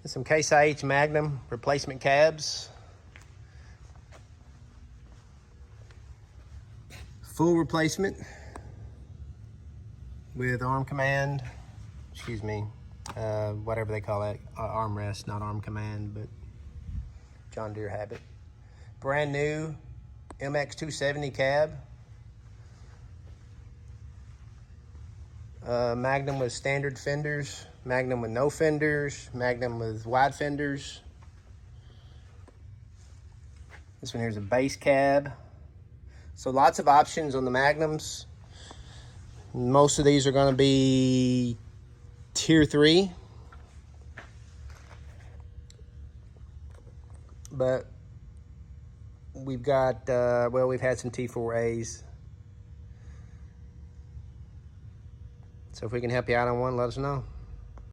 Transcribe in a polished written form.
Some Case IH Magnum replacement cabs. Full replacement with arm command, excuse me, whatever they call that, armrest, not arm command, but John Deere habit. Brand new MX 270 cab. Magnum with standard fenders, Magnum with no fenders, Magnum with wide fenders. This one here is a base cab. So lots of options on the Magnums. Most of these are going to be tier 3. But we've got, well, we've had some T4As. So if we can help you out on one, let us know.